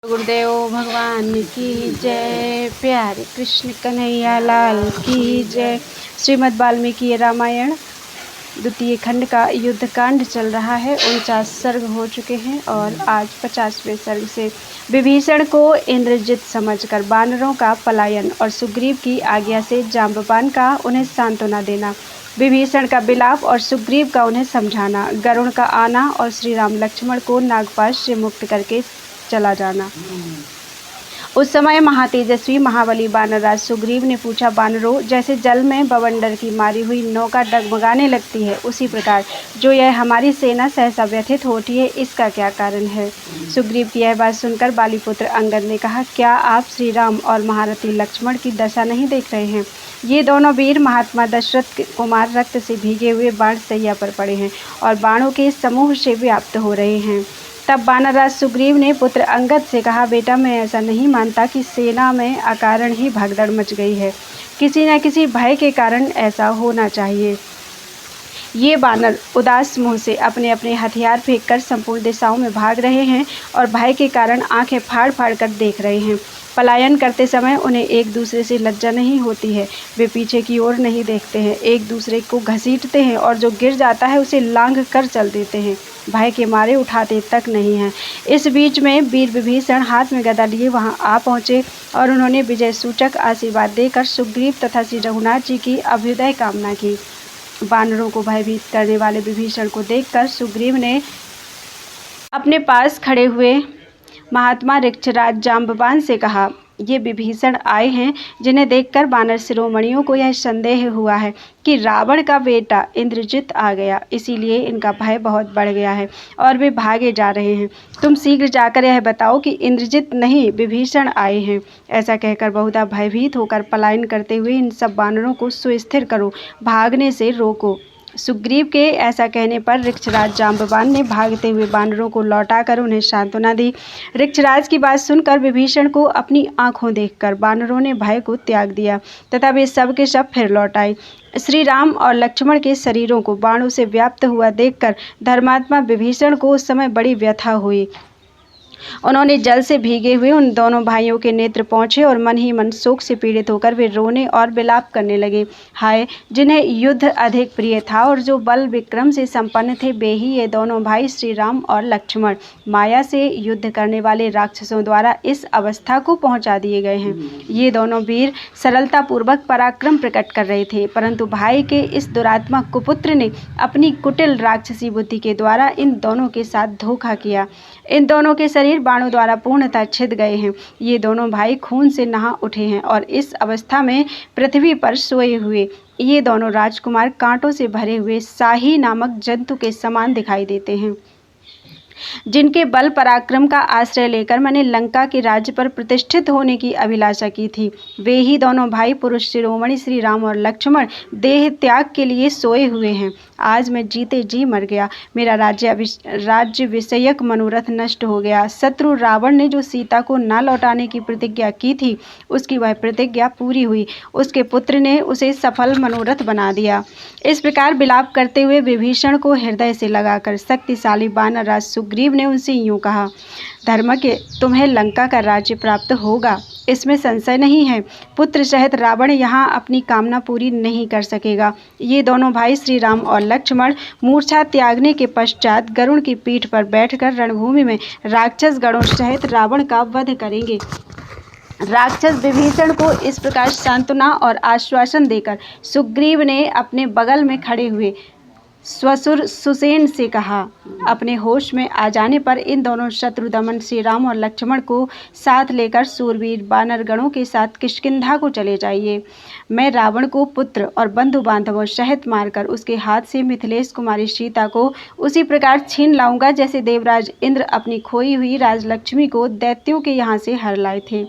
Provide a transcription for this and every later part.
गुरुदेव भगवान की जय। प्यारे कृष्ण कन्हैया लाल की जय। श्रीमद् वाल्मीकि रामायण द्वितीय खंड का युद्ध कांड चल रहा है। 49 सर्ग हो चुके हैं और आज 50वें सर्ग से विभीषण को इंद्रजित समझकर बानरों का पलायन और सुग्रीव की आज्ञा से जाम्बवान का उन्हें सांत्वना देना, विभीषण का विलाप और सुग्रीव का उन्हें समझाना, गरुड़ का आना और श्री राम लक्ष्मण को नागपाश से मुक्त करके चला जाना। उस समय महातेजस्वी महाबली बानरराज सुग्रीव ने पूछा, बानरों, जैसे जल में बवंडर की मारी हुई नौका डगमगाने लगती है, उसी प्रकार जो यह हमारी सेना सहसा व्यथित होती है, इसका क्या कारण है? सुग्रीव की यह बात सुनकर बालीपुत्र अंगद ने कहा, क्या आप श्री राम और महारथी लक्ष्मण की दशा नहीं देख रहे हैं? ये दोनों वीर महात्मा दशरथ कुमार रक्त से भीगे हुए बाण सैया पर पड़े हैं और बाणों के समूह से व्याप्त हो रहे हैं। तब बानरराज सुग्रीव ने पुत्र अंगद से कहा, बेटा, मैं ऐसा नहीं मानता कि सेना में अकारण ही भगदड़ मच गई है। किसी न किसी भय के कारण ऐसा होना चाहिए। ये बानर उदास मुंह से अपने अपने हथियार फेंककर संपूर्ण दिशाओं में भाग रहे हैं और भय के कारण आंखें फाड़ फाड़ कर देख रहे हैं। पलायन करते समय उन्हें एक दूसरे से लज्जा नहीं होती है। वे पीछे की ओर नहीं देखते हैं, एक दूसरे को घसीटते हैं और जो गिर जाता है उसे लांघ कर चल देते हैं। भय के मारे उठाते तक नहीं हैं। इस बीच में वीर विभीषण हाथ में गदा लिए वहां आ पहुंचे और उन्होंने विजय सूचक आशीर्वाद देकर सुग्रीव तथा श्री रघुनाथ जी की अभ्युदय कामना की। बानरों को भयभीत करने वाले विभीषण को देखकर सुग्रीव ने अपने पास खड़े हुए महात्मा ऋक्षराज जाम्बवान से कहा, ये विभीषण आए हैं जिन्हें देखकर बानर शिरोमणियों को यह संदेह हुआ है कि रावण का बेटा इंद्रजित आ गया, इसीलिए इनका भय बहुत बढ़ गया है और वे भागे जा रहे हैं। तुम शीघ्र जाकर यह बताओ कि इंद्रजित नहीं, विभीषण आए हैं। ऐसा कहकर बहुधा भयभीत होकर पलायन करते हुए इन सब बानरों को सुस्थिर करो, भागने से रोको। सुग्रीव के ऐसा कहने पर ऋक्षराज जाम्बवान ने भागते हुए बानरों को लौटाकर उन्हें सांत्वना दी। ऋक्षराज की बात सुनकर विभीषण को अपनी आंखों देखकर बानरों ने भय को त्याग दिया तथा वे सब के सब फिर लौट आए। श्री राम और लक्ष्मण के शरीरों को बाणों से व्याप्त हुआ देखकर धर्मात्मा विभीषण को उस समय बड़ी व्यथा हुई। उन्होंने जल से भीगे हुए उन दोनों भाइयों के नेत्र पहुँचे और मन ही मन शोक से पीड़ित होकर वे रोने और विलाप करने लगे। हाय, जिन्हें युद्ध अधिक प्रिय था और जो बल विक्रम से संपन्न थे, वे ही ये दोनों भाई श्री राम और लक्ष्मण माया से युद्ध करने वाले राक्षसों द्वारा इस अवस्था को पहुंचा दिए गए हैं। ये दोनों वीर सरलता पूर्वक पराक्रम प्रकट कर रहे थे, परंतु भाई के इस दुरात्मा कुपुत्र ने अपनी कुटिल राक्षसी बुद्धि के द्वारा इन दोनों के साथ धोखा किया। इन दोनों के शरीर बाणों द्वारा पूर्णतः छिद गए हैं। ये दोनों भाई खून से नहा उठे हैं और इस अवस्था में पृथ्वी पर सोए हुए ये दोनों राजकुमार कांटों से भरे हुए साही नामक जंतु के समान दिखाई देते हैं, जिनके बल पराक्रम का आश्रय लेकर मैंने लंका के राज्य पर प्रतिष्ठित होने की अभिलाषा की थी। वे ही दोनों भाई पुरुष शिरोमणि श्री राम और लक्ष्मण देह त्याग के लिए सोए हुए हैं। आज मैं जीते जी मर गया। मेरा राज्य विषयक मनोरथ नष्ट हो गया। शत्रु रावण ने जो सीता को न लौटाने की प्रतिज्ञा की थी, उसकी वह प्रतिज्ञा पूरी हुई। उसके पुत्र ने उसे सफल मनोरथ बना दिया। इस प्रकार विलाप करते हुए विभीषण को हृदय से लगाकर शक्तिशाली बानरराज सुग्रीव ने उनसे यूँ कहा, धर्मज्ञ, तुम्हें लंका का राज्य प्राप्त होगा, इसमें संशय नहीं है। पुत्र सहित रावण यहाँ अपनी कामना पूरी नहीं कर सकेगा। ये दोनों भाई श्री राम और लक्ष्मण मूर्छा त्यागने के पश्चात गरुड़ की पीठ पर बैठकर रणभूमि में राक्षस गणों सहित रावण का वध करेंगे। राक्षस विभीषण को इस प्रकार सांत्वना और आश्वासन देकर सुग्रीव ने अपने बगल में खड़े हुए स्वसुर सुसेन से कहा, अपने होश में आ जाने पर इन दोनों शत्रुदमन श्री राम और लक्ष्मण को साथ लेकर सूरवीर बानरगणों के साथ किष्किंधा को चले जाइए। मैं रावण को पुत्र और बंधु बांधवों सहित मारकर उसके हाथ से मिथिलेश कुमारी सीता को उसी प्रकार छीन लाऊंगा जैसे देवराज इंद्र अपनी खोई हुई राजलक्ष्मी को दैत्यों के यहाँ से हर लाए थे।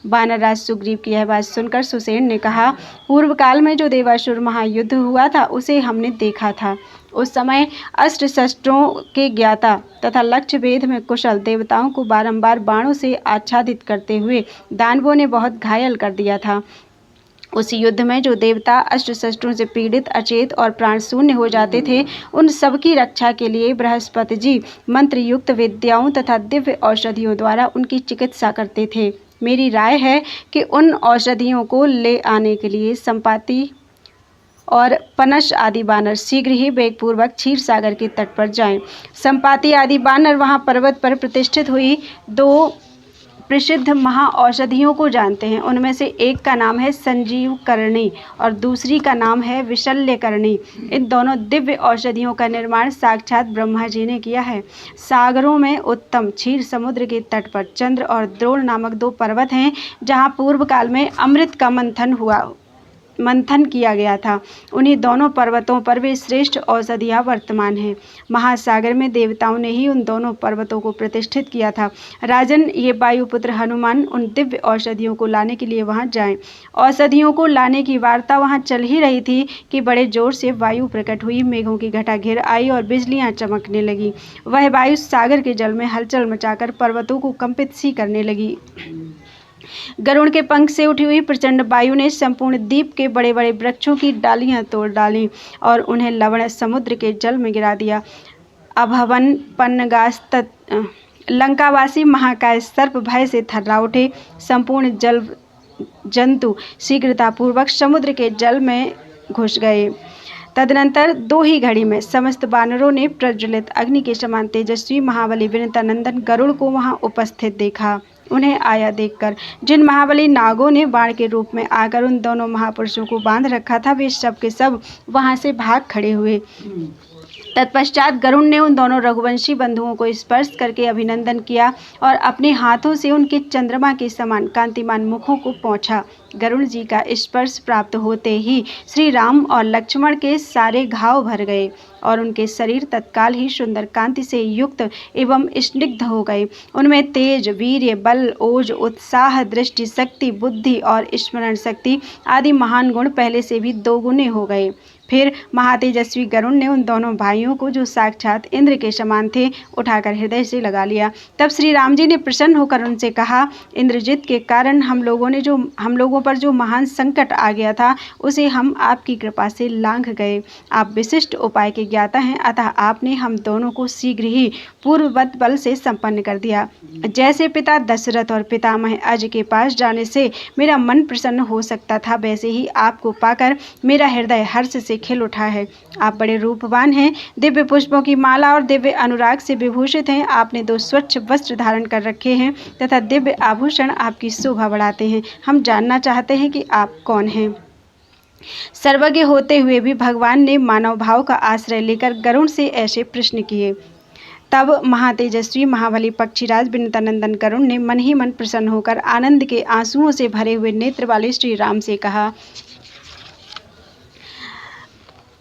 बानरराज सुग्रीव की यह बात सुनकर सुसेन ने कहा, पूर्व काल में जो देवासुर महायुद्ध हुआ था उसे हमने देखा था। उस समय अस्त्र शस्त्रों के ज्ञाता तथा लक्ष्य भेद में कुशल देवताओं को बारंबार बाणों से आच्छादित करते हुए दानवों ने बहुत घायल कर दिया था। उस युद्ध में जो देवता अष्ट शस्त्रों से पीड़ित, अचेत और प्राण शून्य हो जाते थे, उन सबकी रक्षा के लिए बृहस्पति जी मंत्र युक्त विद्याओं तथा दिव्य औषधियों द्वारा उनकी चिकित्सा करते थे। मेरी राय है कि उन औषधियों को ले आने के लिए संपाति और पनश आदि बानर शीघ्र ही वेगपूर्वक क्षीर सागर के तट पर जाएं। संपाति आदि बानर वहां पर्वत पर प्रतिष्ठित हुई 2 प्रसिद्ध महाऔषधियों को जानते हैं। उनमें से एक का नाम है संजीव करणी और दूसरी का नाम है विशल्य करणी। इन दोनों दिव्य औषधियों का निर्माण साक्षात ब्रह्मा जी ने किया है। सागरों में उत्तम क्षीर समुद्र के तट पर चंद्र और द्रोण नामक 2 पर्वत हैं, जहाँ पूर्व काल में अमृत का मंथन किया गया था। उन्हीं दोनों पर्वतों पर वे श्रेष्ठ औषधियाँ वर्तमान हैं। महासागर में देवताओं ने ही उन दोनों पर्वतों को प्रतिष्ठित किया था। राजन, ये वायुपुत्र हनुमान उन दिव्य औषधियों को लाने के लिए वहां जाएं। औषधियों को लाने की वार्ता वहां चल ही रही थी कि बड़े जोर से वायु प्रकट हुई, मेघों की घटा घिर आई और बिजलियां चमकने लगी। वह वायु सागर के जल में हलचल मचाकर पर्वतों को कंपित सी करने लगी। गरुड़ के पंख से उठी हुई प्रचंड वायु ने संपूर्ण द्वीप के बड़े बड़े वृक्षों की डालियां तोड़ डाली और उन्हें लवण समुद्र के जल में गिरा दिया। अभवन पन्नगास्त लंकावासी महाकाय सर्प भय से थर्रा उठे। संपूर्ण जल जंतु शीघ्रतापूर्वक समुद्र के जल में घुस गए। तदनंतर 2 ही घड़ी में समस्त बानरों ने प्रज्वलित अग्नि के समान तेजस्वी महाबली विनतानंदन गरुड़ को वहां उपस्थित देखा। उन्हें आया देखकर जिन महाबली नागों ने बाण के रूप में आकर उन दोनों महापुरुषों को बांध रखा था, वे सब के सब वहां से भाग खड़े हुए। तत्पश्चात गरुड़ ने उन दोनों रघुवंशी बंधुओं को स्पर्श करके अभिनंदन किया और अपने हाथों से उनके चंद्रमा के समान कांतिमान मुखों को पोंछा। गरुड़ जी का स्पर्श प्राप्त होते ही श्री राम और लक्ष्मण के सारे घाव भर गए और उनके शरीर तत्काल ही सुंदर कांति से युक्त एवं स्निग्ध हो गए। उनमें तेज, वीर्य, बल, ओज, उत्साह, दृष्टि शक्ति, बुद्धि और स्मरण शक्ति आदि महान गुण पहले से भी 2 गुने हो गए। फिर महातेजस्वी गरुड़ ने उन दोनों भाइयों को, जो साक्षात इंद्र के समान थे, उठाकर हृदय से लगा लिया। तब श्री राम जी ने प्रसन्न होकर उनसे कहा, इंद्रजित के कारण हम लोगों पर जो महान संकट आ गया था, उसे हम आपकी कृपा से लांघ गए। आप विशिष्ट उपाय के ज्ञाता हैं, अतः आपने हम दोनों को शीघ्र ही पूर्ववत बल से संपन्न कर दिया। जैसे पिता दशरथ और पितामह अज के पास जाने से मेरा मन प्रसन्न हो सकता था, वैसे ही आपको पाकर मेरा हृदय हर्ष से खिल उठा है। आप बड़े रूपवान हैं, दिव्य पुष्पों की माला और दिव्य अनुराग से विभूषित हैं। आपने 2 स्वच्छ वस्त्र धारण कर रखे हैं तथा दिव्य आभूषण आपकी शोभा बढ़ाते हैं। हम जानना चाहते हैं कि आप कौन हैं। सर्वज्ञ होते हुए भी भगवान ने मानव भाव का आश्रय लेकर गरुड़ से ऐसे प्रश्न किए। तब महातेजस्वी महाबली पक्षीराज विनतानंदन गरुड़ ने मन ही मन प्रसन्न होकर आनंद के आंसुओं से भरे हुए नेत्र वाले श्री राम से कहा,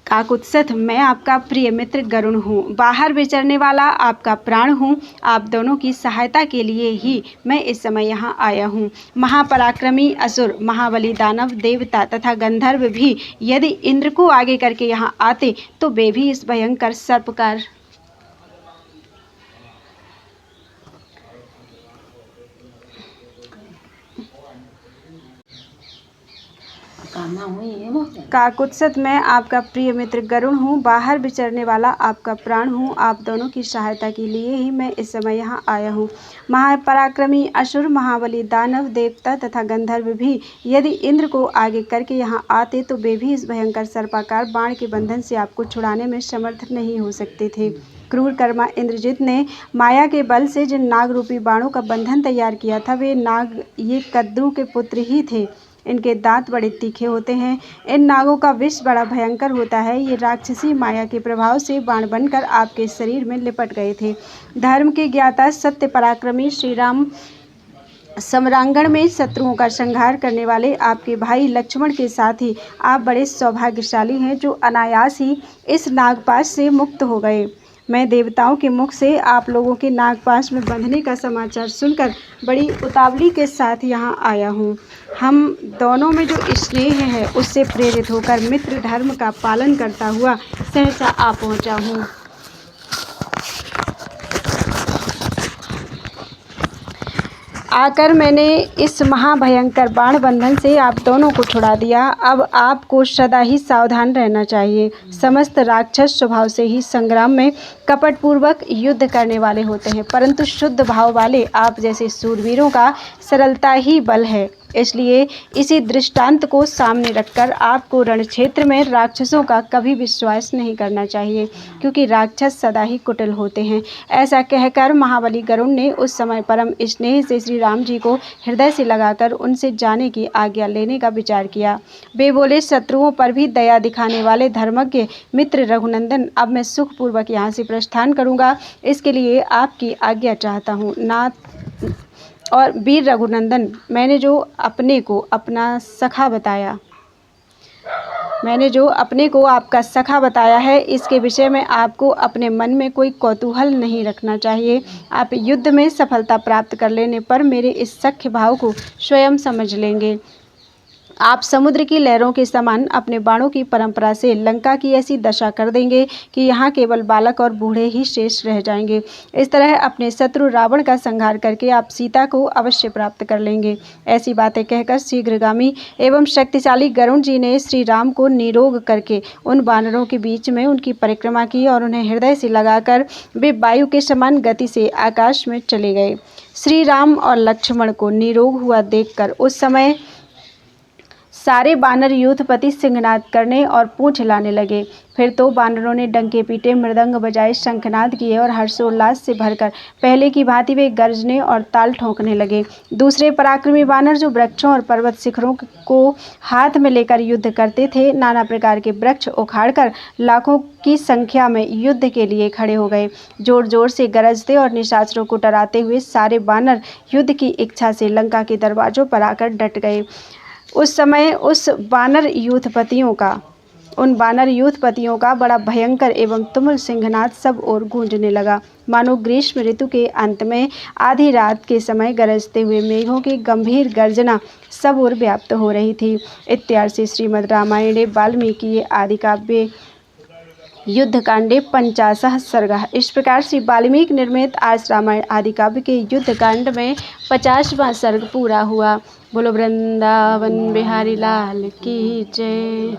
काकुत्सथ, मैं आपका प्रिय मित्र गरुड़ हूँ, बाहर विचरने वाला आपका प्राण हूँ। आप दोनों की सहायता के लिए ही मैं इस समय यहाँ आया हूँ। महापराक्रमी असुर, महाबली दानव, देवता तथा गंधर्व भी यदि इंद्र को आगे करके यहाँ आते तो वे भी इस भयंकर सर्पकार काकुत्सथ, मैं आपका प्रिय मित्र गरुड़ हूँ, बाहर विचरने वाला आपका प्राण हूँ। आप दोनों की सहायता के लिए ही मैं इस समय यहाँ आया हूँ। महापराक्रमी असुर, महाबली दानव, देवता तथा गंधर्व भी यदि इंद्र को आगे करके यहाँ आते तो वे भी इस भयंकर सर्पाकार बाण के बंधन से आपको छुड़ाने में समर्थ नहीं हो सकते थे। क्रूर कर्मा इंद्रजित ने माया के बल से जिन नाग रूपी बाणों का बंधन तैयार किया था, वे नाग ये कद्रू के पुत्र ही थे। इनके दांत बड़े तीखे होते हैं। इन नागों का विष बड़ा भयंकर होता है। ये राक्षसी माया के प्रभाव से बाण बनकर आपके शरीर में लिपट गए थे। धर्म के ज्ञाता सत्य पराक्रमी श्री राम समरांगण में शत्रुओं का संहार करने वाले आपके भाई लक्ष्मण के साथ ही आप बड़े सौभाग्यशाली हैं, जो अनायास ही इस नागपाश से मुक्त हो गए। मैं देवताओं के मुख से आप लोगों के नागपाश में बंधने का समाचार सुनकर बड़ी उतावली के साथ यहाँ आया हूँ। हम दोनों में जो स्नेह है, उससे प्रेरित होकर मित्र धर्म का पालन करता हुआ सहसा आ पहुँचा हूँ। आकर मैंने इस महाभयंकर बाण बंधन से आप दोनों को छुड़ा दिया। अब आपको सदा ही सावधान रहना चाहिए। समस्त राक्षस स्वभाव से ही संग्राम में कपटपूर्वक युद्ध करने वाले होते हैं, परंतु शुद्ध भाव वाले आप जैसे शूरवीरों का सरलता ही बल है। इसलिए इसी दृष्टांत को सामने रखकर आपको रणक्षेत्र में राक्षसों का कभी विश्वास नहीं करना चाहिए, क्योंकि राक्षस सदा ही कुटिल होते हैं। ऐसा कहकर महाबली गरुड़ ने उस समय परम स्नेह से श्री राम जी को हृदय से लगाकर उनसे जाने की आज्ञा लेने का विचार किया। वे बोले, शत्रुओं पर भी दया दिखाने वाले धर्मज्ञ मित्र रघुनंदन, अब मैं सुखपूर्वक यहाँ से प्रस्थान करूँगा। इसके लिए आपकी आज्ञा चाहता हूँ नाथ। और वीर रघुनंदन, मैंने जो अपने को आपका सखा बताया है, इसके विषय में आपको अपने मन में कोई कौतूहल नहीं रखना चाहिए। आप युद्ध में सफलता प्राप्त कर लेने पर मेरे इस सख्य भाव को स्वयं समझ लेंगे। आप समुद्र की लहरों के समान अपने बाणों की परंपरा से लंका की ऐसी दशा कर देंगे कि यहाँ केवल बालक और बूढ़े ही शेष रह जाएंगे। इस तरह अपने शत्रु रावण का संहार करके आप सीता को अवश्य प्राप्त कर लेंगे। ऐसी बातें कहकर शीघ्रगामी एवं शक्तिशाली गरुड़ जी ने श्री राम को निरोग करके उन वानरों के बीच में उनकी परिक्रमा की और उन्हें हृदय से लगाकर वे वायु के समान गति से आकाश में चले गए। श्री राम और लक्ष्मण को निरोग हुआ देखकर उस समय सारे बानर यूथपति सिंहनाद करने और पूंछ हिलाने लगे। फिर तो बानरों ने डंके पीटे, मृदंग बजाए, शंखनाद किए और हर्षोल्लास से भरकर पहले की भांति वे गर्जने और ताल ठोंकने लगे। दूसरे पराक्रमी बानर जो वृक्षों और पर्वत शिखरों को हाथ में लेकर युद्ध करते थे, नाना प्रकार के वृक्ष उखाड़कर लाखों की संख्या में युद्ध के लिए खड़े हो गए। जोर जोर से गरजते और निशाचरों को डराते हुए सारे बानर युद्ध की इच्छा से लंका के दरवाजों पर आकर डट गए। उस समय उन बानर यूथपतियों का बड़ा भयंकर एवं तुमुल सिंहनाद सब ओर गूंजने लगा, मानो ग्रीष्म ऋतु के अंत में आधी रात के समय गरजते हुए मेघों की गंभीर गर्जना सब ओर व्याप्त हो रही थी। इत्यादि श्रीमद् रामायणे वाल्मीकि आदि काव्ये युद्धकांडे 50 सर्गः। इस प्रकार श्री वाल्मीकि निर्मित आज रामायण आदि काव्य के युद्धकांड में 50वां सर्ग पूरा हुआ। बोलो वृंदावन बिहारी लाल की जय।